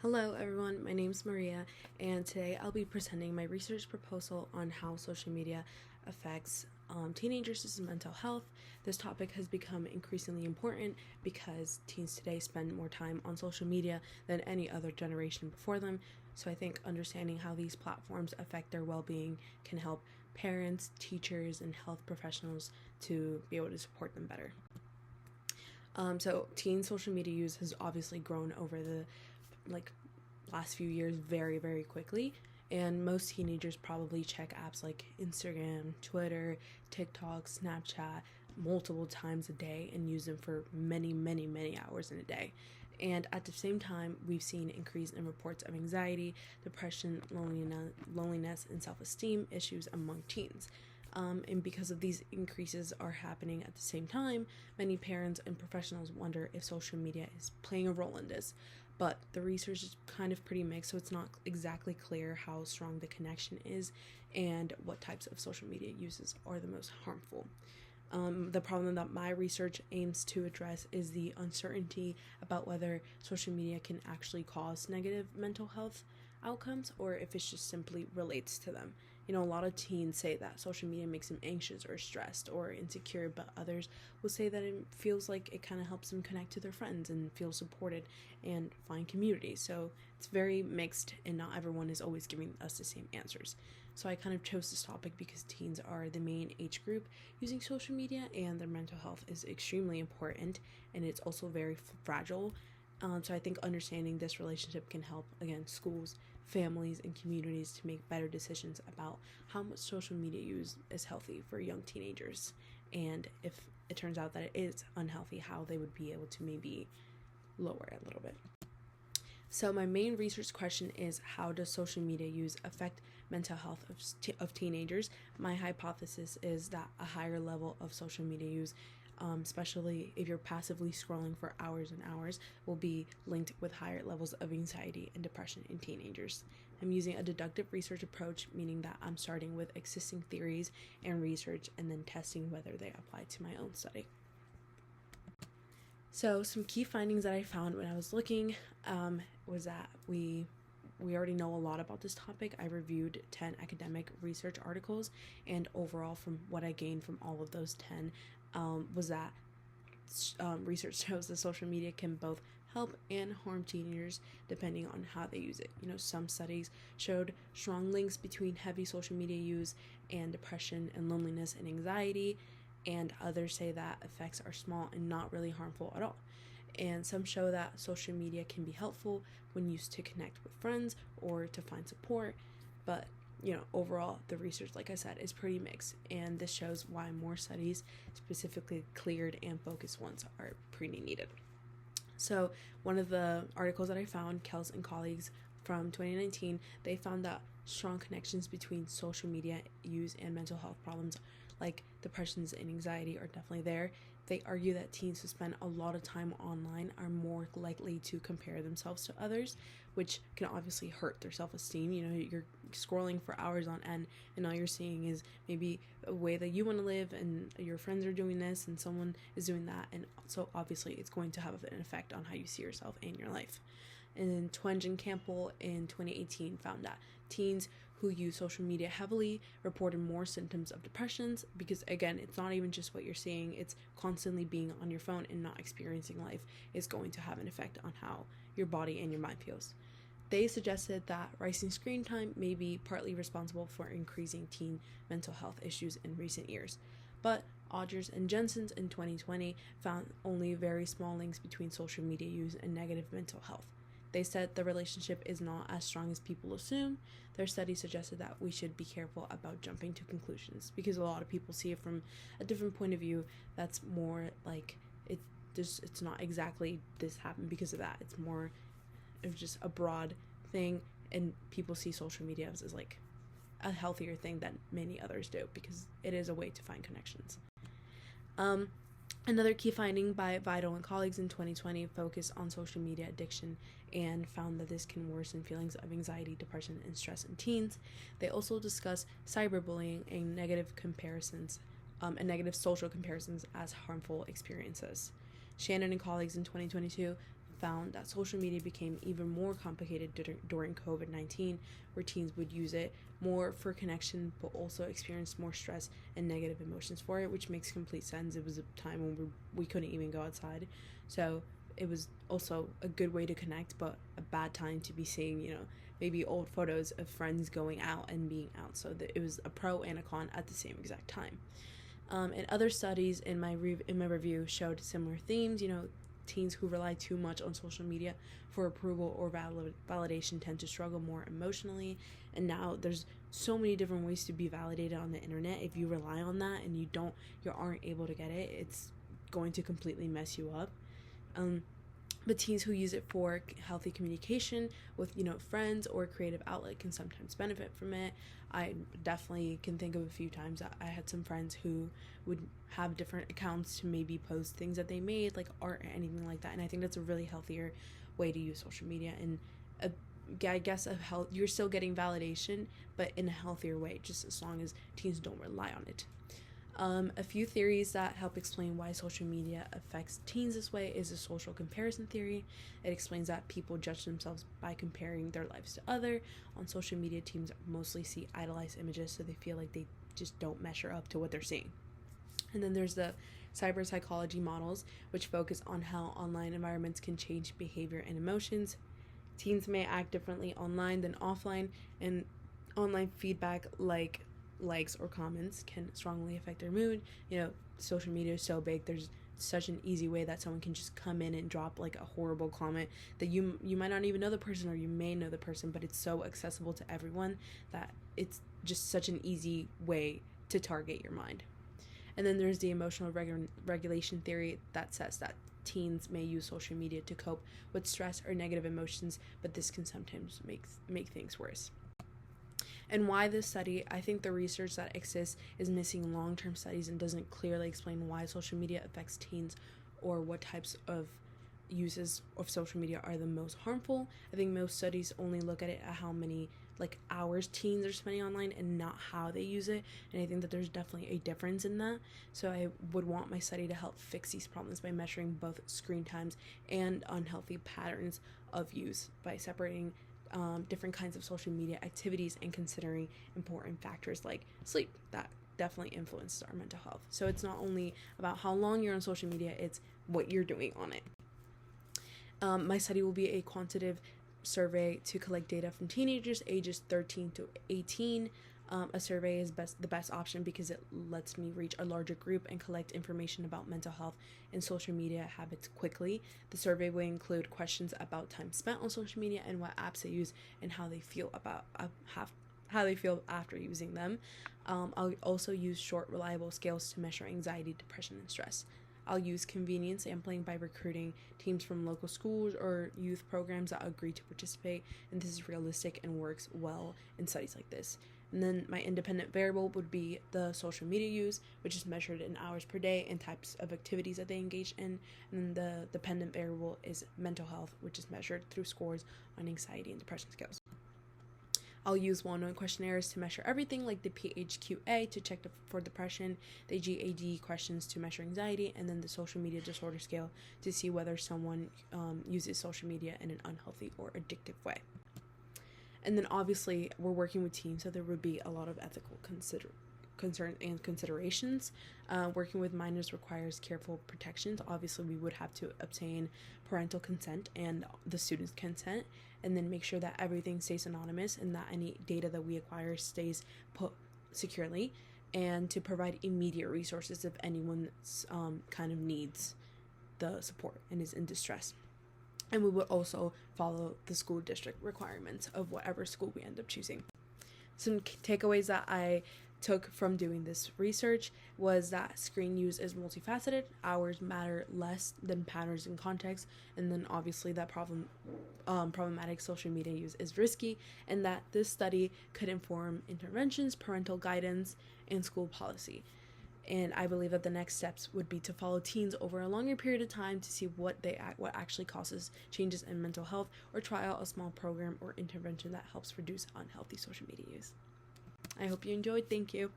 Hello everyone, my name is Maria, and today I'll be presenting my research proposal on how social media affects teenagers' mental health. This topic has become increasingly important because teens today spend more time on social media than any other generation before them, so I think understanding how these platforms affect their well-being can help parents, teachers, and health professionals to be able to support them better. So teen social media use has obviously grown over the last few years very quickly, and most teenagers probably check apps like Instagram, Twitter, TikTok, Snapchat multiple times a day and use them for many hours in a day. And at the same time, we've seen increase in reports of anxiety, depression, loneliness, and self-esteem issues among teens. And because of these increases are happening at the same time, many parents and professionals wonder if social media is playing a role in this. But the research is kind of pretty mixed, so it's not exactly clear how strong the connection is and what types of social media uses are the most harmful. The problem that my research aims to address is the uncertainty about whether social media can actually cause negative mental health outcomes or if it just simply relates to them. A lot of teens say that social media makes them anxious or stressed or insecure, but others will say that it feels like it kind of helps them connect to their friends and feel supported and find community. So it's very mixed, and not everyone is always giving us the same answers. So I kind of chose this topic because teens are the main age group using social media, and their mental health is extremely important, and it's also very fragile. So I think understanding this relationship can help, again, schools, families, and communities to make better decisions about how much social media use is healthy for young teenagers. And if it turns out that it is unhealthy, how they would be able to maybe lower it a little bit. So my main research question is, how does social media use affect mental health of teenagers? My hypothesis is that a higher level of social media use, especially if you're passively scrolling for hours and hours, will be linked with higher levels of anxiety and depression in teenagers. I'm using a deductive research approach, meaning that I'm starting with existing theories and research and then testing whether they apply to my own study. So some key findings that I found when I was looking was that we already know a lot about this topic. I reviewed 10 academic research articles, and overall from what I gained from all of those 10 was that research shows that social media can both help and harm teenagers depending on how they use it. Some studies showed strong links between heavy social media use and depression and loneliness and anxiety, and others say that effects are small and not really harmful at all. And some show that social media can be helpful when used to connect with friends or to find support, but overall the research, like I said, is pretty mixed, and this shows why more studies, specifically cleared and focused ones, are pretty needed. So one of the articles that I found, Kels and colleagues from 2019, they found that strong connections between social media use and mental health problems like depressions and anxiety are definitely there. They argue that teens who spend a lot of time online are more likely to compare themselves to others, which can obviously hurt their self-esteem. You're scrolling for hours on end, and all you're seeing is maybe a way that you want to live, and your friends are doing this, and someone is doing that, and so obviously it's going to have an effect on how you see yourself and your life. And then Twenge and Campbell in 2018 found that teens who use social media heavily reported more symptoms of depressions because, again, it's not even just what you're seeing, it's constantly being on your phone and not experiencing life is going to have an effect on how your body and your mind feels. They suggested that rising screen time may be partly responsible for increasing teen mental health issues in recent years. But Odgers and Jensen in 2020 found only very small links between social media use and negative mental health. They said the relationship is not as strong as people assume. Their study suggested that we should be careful about jumping to conclusions because a lot of people see it from a different point of view that's more like it's not exactly this happened because of that. It's more of just a broad thing, and people see social media as like a healthier thing than many others do because it is a way to find connections. Another key finding by Vidal and colleagues in 2020 focused on social media addiction and found that this can worsen feelings of anxiety, depression, and stress in teens. They also discuss cyberbullying and negative social comparisons as harmful experiences. Shannon and colleagues in 2022 found that social media became even more complicated during COVID-19, where teens would use it more for connection but also experienced more stress and negative emotions for it, which makes complete sense. It was a time when we couldn't even go outside, so it was also a good way to connect, but a bad time to be seeing, maybe old photos of friends going out and being out. So that it was a pro and a con at the same exact time. And other studies in my review showed similar themes. Teens who rely too much on social media for approval or validation tend to struggle more emotionally. And now there's so many different ways to be validated on the internet. If you rely on that and you aren't able to get it, it's going to completely mess you up. But teens who use it for healthy communication with, friends or creative outlet can sometimes benefit from it. I definitely can think of a few times that I had some friends who would have different accounts to maybe post things that they made, like art or anything like that. And I think that's a really healthier way to use social media. And I guess you're still getting validation, but in a healthier way, just as long as teens don't rely on it. A few theories that help explain why social media affects teens this way is the social comparison theory. It explains that people judge themselves by comparing their lives to other. On social media, teens mostly see idolized images, so they feel like they just don't measure up to what they're seeing. And then there's the cyber psychology models, which focus on how online environments can change behavior and emotions. Teens may act differently online than offline, and online feedback like likes or comments can strongly affect their mood. Social media is so big, there's such an easy way that someone can just come in and drop like a horrible comment that you might not even know the person, or you may know the person, but it's so accessible to everyone that it's just such an easy way to target your mind. And then there's the emotional regulation theory that says that teens may use social media to cope with stress or negative emotions, but this can sometimes make things worse. And why this study? I think the research that exists is missing long-term studies and doesn't clearly explain why social media affects teens or what types of uses of social media are the most harmful. I think most studies only look at it at how many hours teens are spending online and not how they use it, and I think that there's definitely a difference in that. So I would want my study to help fix these problems by measuring both screen times and unhealthy patterns of use by separating different kinds of social media activities and considering important factors like sleep that definitely influences our mental health. So it's not only about how long you're on social media, it's what you're doing on it. My study will be a quantitative survey to collect data from teenagers ages 13 to 18. A survey is the best option because it lets me reach a larger group and collect information about mental health and social media habits quickly. The survey will include questions about time spent on social media and what apps they use and how they feel after using them. I'll also use short, reliable scales to measure anxiety, depression, and stress. I'll use convenience sampling by recruiting teams from local schools or youth programs that agree to participate, and this is realistic and works well in studies like this. And then my independent variable would be the social media use, which is measured in hours per day and types of activities that they engage in. And then the dependent variable is mental health, which is measured through scores on anxiety and depression scales. I'll use well-known questionnaires to measure everything, like the PHQ-A to check for depression, the GAD questions to measure anxiety, and then the social media disorder scale to see whether someone uses social media in an unhealthy or addictive way. And then obviously we're working with teens, so there would be a lot of ethical concerns and considerations. Working with minors requires careful protections. Obviously we would have to obtain parental consent and the student's consent, and then make sure that everything stays anonymous and that any data that we acquire stays put securely, and to provide immediate resources if anyone kind of needs the support and is in distress. And we would also follow the school district requirements of whatever school we end up choosing. Some takeaways that I took from doing this research was that screen use is multifaceted, hours matter less than patterns and context, and then obviously that problematic social media use is risky, and that this study could inform interventions, parental guidance, and school policy. And I believe that the next steps would be to follow teens over a longer period of time to see what actually causes changes in mental health, or try out a small program or intervention that helps reduce unhealthy social media use. I hope you enjoyed. Thank you.